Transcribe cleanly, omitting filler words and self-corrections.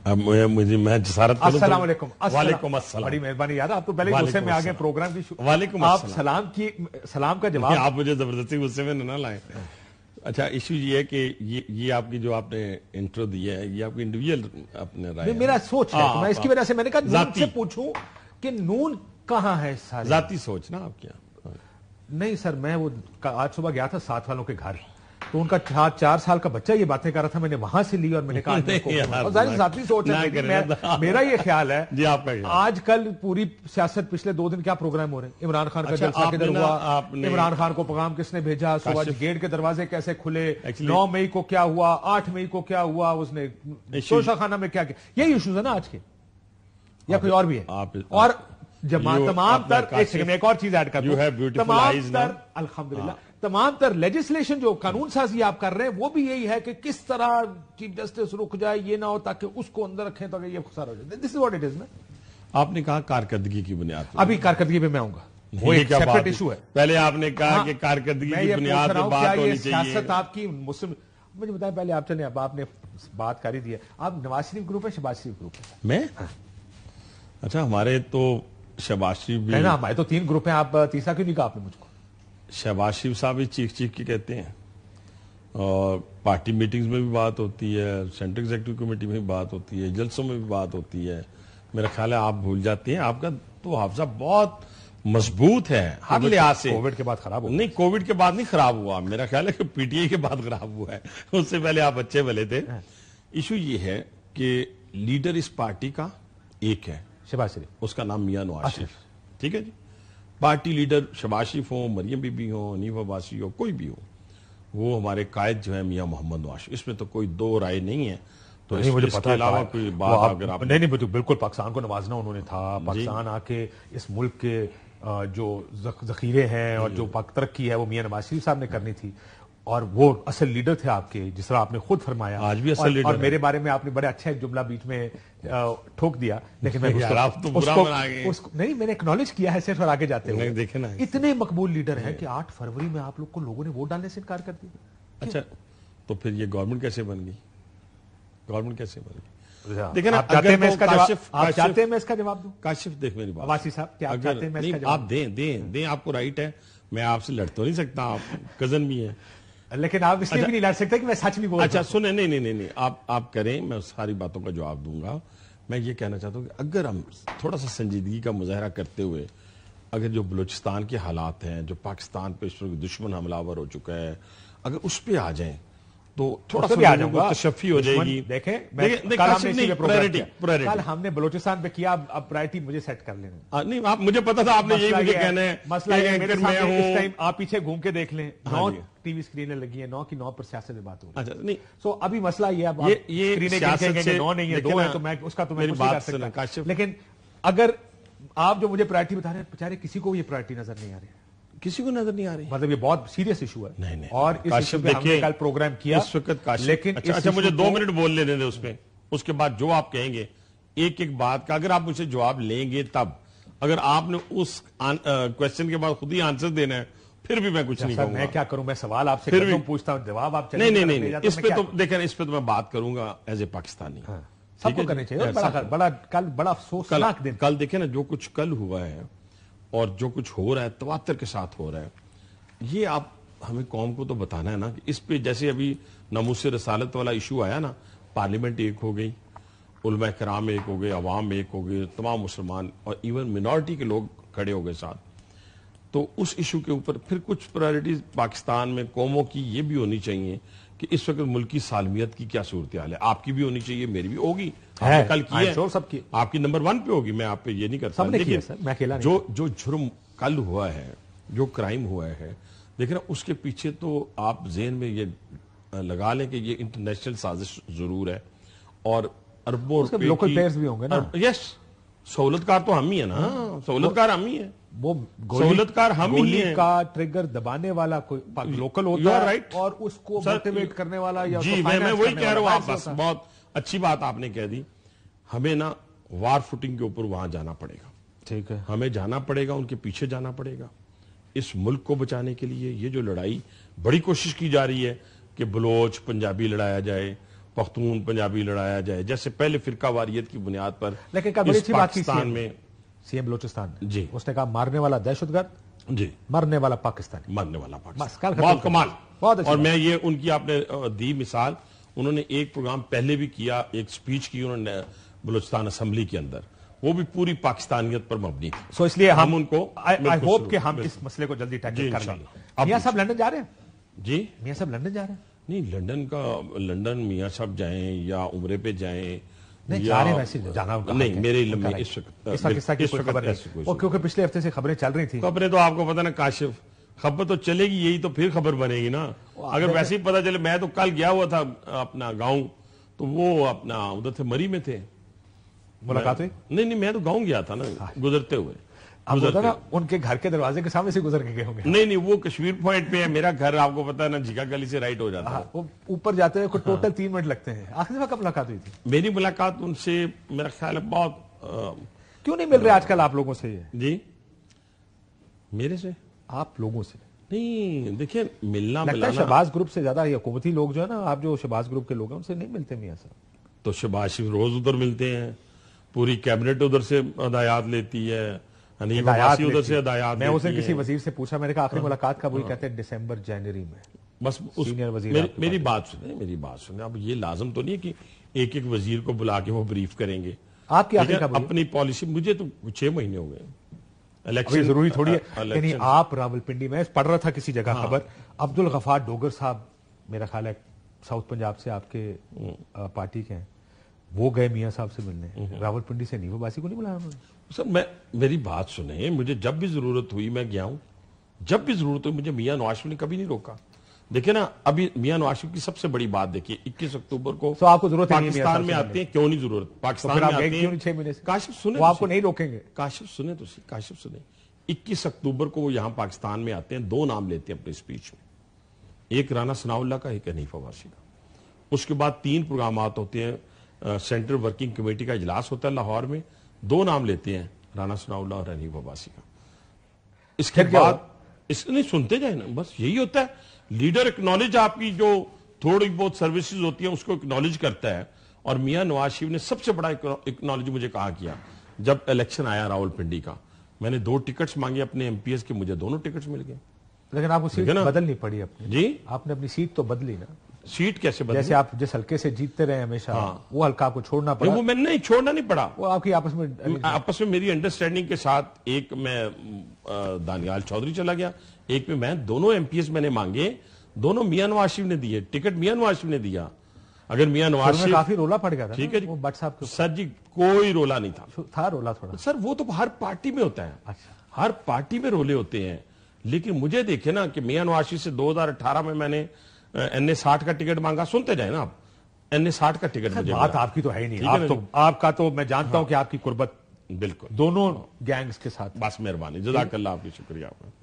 اب مجھے میں جسارت کروں. السلام علیکم. وعلیکم السلام. بڑی مہربانی یار, آپ تو پہلے غصے میں آگے پروگرام کی وعلیکم آپ السلام. سلام کا جواب آپ مجھے زبردستی غصے میں نہ لائیں. اچھا ایشو یہ ہے کہ یہ آپ کی جو آپ نے انٹرو دیا ہے یہ آپ کی انڈیویجول اپنے رائے ہے, میرا سوچ ہے. میں اس کی وجہ سے میں نے کہا نون سے پوچھوں کہ نون کہاں ہے سارے ذاتی سوچ نا آپ کیا. نہیں سر, میں وہ آج صبح گیا تھا ساتھ والوں کے گھر, تو ان کا 4 سال کا بچہ یہ باتیں کر رہا تھا, میں نے وہاں سے لی اور میں نے کہا ذاتی سوچ ہے میرا یہ خیال ہے. جی آپ کا آج کل پوری سیاست پچھلے 2 دن کیا پروگرام ہو رہے ہیں, عمران خان کا جلسہ کدھر ہوا, عمران خان کو پیغام کس نے بھیجا, صبح گیٹ کے دروازے کیسے کھلے, 9 مئی کو کیا ہوا, 8 مئی کو کیا ہوا, اس نے شوشا خانہ میں کیا کیا, یہی ایشوز ہے نا آج کے, یا کوئی اور بھی ہے. اور تمام تر ایک اور چیز ایڈ کر دوں, الحمدللہ تمام تر لیجسلیشن جو قانون سازی آپ کر رہے ہیں وہ بھی یہی ہے کہ کس طرح چیف جسٹس رک جائے, یہ نہ ہو تاکہ اس کو اندر رکھیں تاکہ یہ خسارہ ہو جائے. دس از واٹ اٹ از نا. آپ نے کہا کارکردگی کی بنیاد پر, ابھی کارکردگی پہ میں آؤں گا, وہ ایک سیپریٹ ایشو ہے. پہلے آپ نے کہا کہ کارکردگی کی بنیاد پر بات ہونی چاہیے. سیاست آپ کی مسلم, مجھے بتائیں پہلے آپ چلیں, اب آپ نے بات کر ہی دیا, آپ نواز شریف گروپ ہے شہباز شریف گروپ ہے؟ میں اچھا ہمارے تو شہباز شریف بھی نا, ہمارے تو 3 گروپ ہیں, آپ تیسرا کیوں نہیں کہا آپ نے مجھ کو؟ شہباز شریف صاحب بھی چیخ کے کہتے ہیں, اور پارٹی میٹنگز میں بھی بات ہوتی ہے, سینٹرل ایگزیکٹو کمیٹی میں بھی بات ہوتی ہے, جلسوں میں بھی بات ہوتی ہے. میرا خیال ہے آپ بھول جاتے ہیں, آپ کا تو حافظہ بہت مضبوط ہے ہر لحاظ سے. کووڈ کے بعد خراب ہوا نہیں, کووڈ کے بعد نہیں خراب ہوا, میرا خیال ہے کہ پی ٹی آئی کے بعد خراب ہوا ہے, اس سے پہلے آپ اچھے بھلے تھے. ایشو یہ ہے کہ لیڈر اس پارٹی کا ایک ہے, شہباز شریف, اس کا نام میاں نواز شریف. ٹھیک ہے جی, پارٹی لیڈر شہباز شریف ہوں, مریم بی بی ہوں, حنیف عباسی ہو, کوئی بھی ہو, وہ ہمارے قائد جو ہے میاں محمد نواز شریف, اس میں تو کوئی دو رائے نہیں ہے. تو اس کے علاوہ کوئی بات اگر آپ نہیں بالکل پاکستان کو نوازنا انہوں نے تھا, پاکستان آ کے اس ملک کے جو ذخیرے ہیں اور جو ترقی ہے وہ میاں نواز شریف صاحب نے کرنی تھی, اور وہ اصل لیڈر تھے آپ کے, جس طرح آپ نے خود فرمایا. آج بھی اصل لیڈر, اور میرے بارے میں آپ نے بڑا اچھا ایک جملہ بیچ میں ٹھوک دیا, لیکن میں نہیں, میں نے اکنالج کیا ہے صرف, اور آگے جاتے ہوئے دیکھیں نا اتنے مقبول لیڈر ہیں کہ 8 فروری میں آپ لوگ کو لوگوں نے ووٹ ڈالنے سے انکار کر دیا. اچھا تو پھر یہ گورنمنٹ کیسے بن گئی, گورنمنٹ کیسے بن گئی؟ دیکھیں نا, آپ چاہتے ہیں میں اس کا جواب دوں؟ کاشف دیکھ میری بات, عباسی صاحب کیا آپ چاہتے ہیں میں اس کا جواب؟ آپ دیں, آپ کو رائٹ ہے, میں آپ سے لڑ تو نہیں سکتا, آپ کزن بھی ہیں, لیکن آپ اس لیے بھی نہیں لڑ سکتے کہ میں سچ بھی بول رہا ہوں. اچھا سنیں, نہیں, آپ کریں, میں ساری باتوں کا جواب دوں گا. میں یہ کہنا چاہتا ہوں کہ اگر ہم تھوڑا سا سنجیدگی کا مظاہرہ کرتے ہوئے, اگر جو بلوچستان کے حالات ہیں, جو پاکستان پہ اس وقت دشمن حملہ آور ہو چکا ہے, اگر اس پہ آ جائیں تو تھوڑا سا تشفی ہو جائے گی. دیکھیں کل ہم نے بلوچستان پہ کیا, اب پرائرٹی مجھے سیٹ کر لینا. نہیں, آپ مجھے پتا تھا آپ نے یہی مجھے کہنا ہے. مسئلہ یہ میرے سامنے اس ٹائم آپ پیچھے گھوم کے دیکھ لیں, 9 ٹی وی اسکرینیں لگی ہیں, 9 کی 9 پر سیاست میں بات ہو رہی ہے. اچھا نہیں, سو ابھی مسئلہ یہ ہے, یہ سیاست سے 9 نہیں ہے 2 ہے, تو میں اس کا تو میں کچھ نہیں کر سکتا. لیکن اگر آپ جو مجھے پرائرٹی بتا رہے ہیں, بیچارے کسی کو یہ پرائرٹی نظر نہیں آ رہی, کسی کو نظر نہیں آ رہی. مطلب یہ بہت سیریس ایشو ہے. نہیں, اور اس ایشو پہ ہم نے کل پروگرام کیا اس وقت. لیکن اچھا مجھے 2 منٹ بول لینے دیں اس پہ, اس کے بعد جو آپ کہیں گے ایک بات کا اگر آپ مجھ سے جواب لیں گے تب, اگر آپ نے اس کوشچن کے بعد خود ہی آنسر دینا ہے پھر بھی میں کچھ نہیں کہوں گا. میں کیا کروں, میں سوال آپ سے پوچھتا ہوں, جواب آپ نہیں, اس پہ تو دیکھیں, اس پہ تو میں بات کروں گا ایز اے پاکستانی. سب کو کرنی چاہیے. کل بڑا افسوسناک دن, کل دیکھیں نا جو کچھ کل ہوا ہے اور جو کچھ ہو رہا ہے تواتر کے ساتھ ہو رہا ہے, یہ آپ ہمیں قوم کو تو بتانا ہے نا کہ اس پہ جیسے ابھی ناموس رسالت والا ایشو آیا نا, پارلیمنٹ ایک ہو گئی, علماء کرام ایک ہو گئے, عوام ایک ہو گئے, تمام مسلمان اور ایون منورٹی کے لوگ کھڑے ہو گئے ساتھ. تو اس ایشو کے اوپر پھر کچھ پرائرٹیز پاکستان میں قوموں کی یہ بھی ہونی چاہیے کہ اس وقت ملک کی سالمیت کی کیا صورتحال ہے. آپ کی بھی ہونی چاہیے, میری بھی ہوگی, کل کی ہے, سب کی, آپ کی نمبر 1 پہ ہوگی, میں آپ پہ یہ نہیں کرتا. لیکن جو جرم کل ہوا ہے, جو کرائم ہوا ہے, دیکھیں نا اس کے پیچھے تو آپ ذہن میں یہ لگا لیں کہ یہ انٹرنیشنل سازش ضرور ہے, اور اربوں لوکل پلیئرز بھی ہوں گے نا. یس, سہولت کار تو ہم ہی ہے نا, سہولت کار ہم ہی ہے, وہ سہولت کار ہم ہی ہیں. کا ٹریگر دبانے والا کوئی لوکل ہوتا ہے اور اس کو موٹیویٹ کرنے والا. جی میں وہی کہہ رہا ہوں, آپ بس بہت اچھی بات آپ نے کہہ دی. ہمیں نا وار فوٹنگ کے اوپر وہاں جانا پڑے گا. ٹھیک ہے, ہمیں جانا پڑے گا, ان کے پیچھے جانا پڑے گا اس ملک کو بچانے کے لیے. یہ جو لڑائی بڑی کوشش کی جا رہی ہے کہ بلوچ پنجابی لڑایا جائے, پختون پنجابی لڑایا جائے، جیسے پہلے فرقہ واریت کی بنیاد پر لیکن بڑی اچھی بات کی پاکستان میں سی ایم بلوچستان نے، جی اس نے کہا مارنے والا دہشت گرد، جی مرنے والا پاکستانی، مرنے والا پاکستان، بس بہت کمال. بہت اچھی اور میں یہ ان کی آپ نے دی مثال، انہوں نے ایک پروگرام پہلے بھی کیا، ایک سپیچ کی انہوں نے بلوچستان اسمبلی کے اندر، وہ بھی پوری پاکستانیت پر مبنی تھی. سو اس لیے ہم ان کو آئی ہوپ کہ ہم اس مسئلے کو جلدی ٹیکل کر لیں. میاں صاحب لندن جا رہے ہیں؟ جی میاں صاحب لندن جا رہے ہیں؟ نہیں، لندن میاں صاحب جائیں یا عمرے پہ جائیں، نہیں جا رہے ہیں ویسے جانا، نہیں میرے علم میں اس وقت کی کوئی خبر نہیں، اور کیونکہ پچھلے ہفتے سے خبریں چل رہی تھیں. خبریں تو آپ کو پتہ نا کاشف، خبر تو چلے گی یہی تو پھر خبر بنے گی نا. اگر ویسے ہی پتہ چلے، میں تو کل گیا ہوا تھا اپنا گاؤں، تو وہ اپنا ادھر سے مری میں تھے، ملاقات ہوئی؟ نہیں میں تو گاؤں گیا تھا نا گزرتے ہوئے. اب ہوتا نا ان کے گھر کے دروازے کے سامنے سے گزر کے گئے ہوں گے. نہیں وہ کشمیر پوائنٹ پہ ہے، میرا گھر آپ کو پتا ہے نا جھگا گلی سے رائٹ ہو جاتا ہے. وہ اوپر جاتے ہیں ٹوٹل 3 منٹ لگتے ہیں. آخری دفعہ کب ملاقات ہوئی تھی؟ میری ملاقات ان سے میرا خیال ہے بہت کیوں نہیں مل رہے آج کل آپ لوگوں سے؟ جی میرے سے آپ لوگوں سے نہیں، دیکھیں ملنا لگتا ہے شہباز گروپ سے زیادہ یہ حکومتی لوگ جو ہے نا، آپ جو شہباز گروپ کے لوگ ہیں ان سے نہیں ملتے میاں صاحب؟ تو شہباز شریف روز ادھر ملتے ہیں، پوری کیبنٹ ادھر سے ہدایات لیتی ہے، ادھر سے ہدایات. میں اسے کسی وزیر سے پوچھا، میں نے کہا آخری ملاقات کب ہوئی؟ کہتے ہیں دسمبر جنوری میں. بس سینئر وزیر میری بات سنیں. اب یہ لازم تو نہیں ہے کہ ایک ایک وزیر کو بلا کے وہ بریف کریں گے. آپ کی آخری کب ہوئی؟ اپنی پالیسی مجھے تو 6 مہینے ہو گئے. الیکشن ضروری تھوڑی ہے. یعنی آپ راولپنڈی میں پڑھ رہا تھا کسی جگہ خبر، عبد الغفار ڈوگر صاحب میرا خیال ہے ساؤتھ پنجاب سے آپ کے پارٹی کے ہیں، وہ گئے میاں صاحب سے ملنے، راولپنڈی سے نیو باسی کو نہیں بلایا انہوں نے؟ سر میری بات سنیں، مجھے جب بھی ضرورت ہوئی میں گیا ہوں، جب بھی ضرورت ہوئی مجھے میاں نواز شریف نے کبھی نہیں روکا. دیکھیں نا ابھی میاں نواز شریف کی سب سے بڑی بات دیکھیے، 21 اکتوبر کو آپ کو ضرورت پاکستان میں آتے ہیں. کیوں نہیں ضرورت؟ پاکستان میں آتے ہیں 6 مہینے سے. کاشف سنیں، وہ آپ کو نہیں روکیں گے. کاشف سنیں 21 اکتوبر کو وہ یہاں پاکستان میں آتے ہیں، 2 نام لیتے ہیں اپنی اسپیچ میں، ایک رانا ثناء اللہ کا، ایک حنیف عباسی کا. اس کے بعد 3 پروگرامات ہوتے ہیں، سینٹرل ورکنگ کمیٹی کا اجلاس ہوتا ہے لاہور میں، 2 نام لیتے ہیں رانا ثناء اللہ اور حنیف عباسی کا. اس کے بعد اس نہیں سنتے جائیں نا، بس یہی ہوتا ہے. لیڈر اکنالج آپ کی جو تھوڑی بہت سروسز ہوتی ہیں اس کو اکنالج کرتا ہے. اور میاں نواز شریف نے سب سے بڑا اکنالج مجھے کہا کیا جب الیکشن آیا راولپنڈی کا، میں نے 2 ٹکٹس مانگے اپنے ایم پی ایس کے، مجھے دونوں ٹکٹس مل گئے. لیکن آپ کو سیٹ بدلنی پڑی اپنی. جی آپ نے اپنی سیٹ تو بدلی نا. سیٹ کیسے بدلی؟ جیسے آپ جس حلقے سے جیتتے رہے ہمیشہ، وہ حلقہ آپ کو چھوڑنا پڑا. وہ میں نہیں چھوڑنا نہیں پڑا، وہ آپ کی آپس میں میری انڈرسٹینڈنگ کے ساتھ. ایک میں دانیال چودھری چلا گیا، ایک میں دونوں ایم پی ایس میں نے مانگے، دونوں میاں نواز شریف نے دیے، ٹکٹ میاں نواز شریف نے دیا. اگر میاں نواز شریف کافی رولا پڑ گیا تھا. ٹھیک ہے جی بٹ صاحب کو سر جی کوئی رولا نہیں تھا رولا تھوڑا سر، وہ تو ہر پارٹی میں ہوتا ہے، ہر پارٹی میں رولے ہوتے ہیں. لیکن مجھے دیکھے نا کہ میاں نواز شریف سے 2018 میں نے این اے 60 کا ٹکٹ مانگا. سنتے جائیں نا آپ، این اے 60 کا ٹکٹ مجھے بات آپ کی تو ہے ہی نہیں. آپ کا تو میں جانتا ہوں کہ آپ کی قربت بالکل دونوں گینگز کے ساتھ. بس مہربانی، جزاک اللہ، آپ کی شکریہ.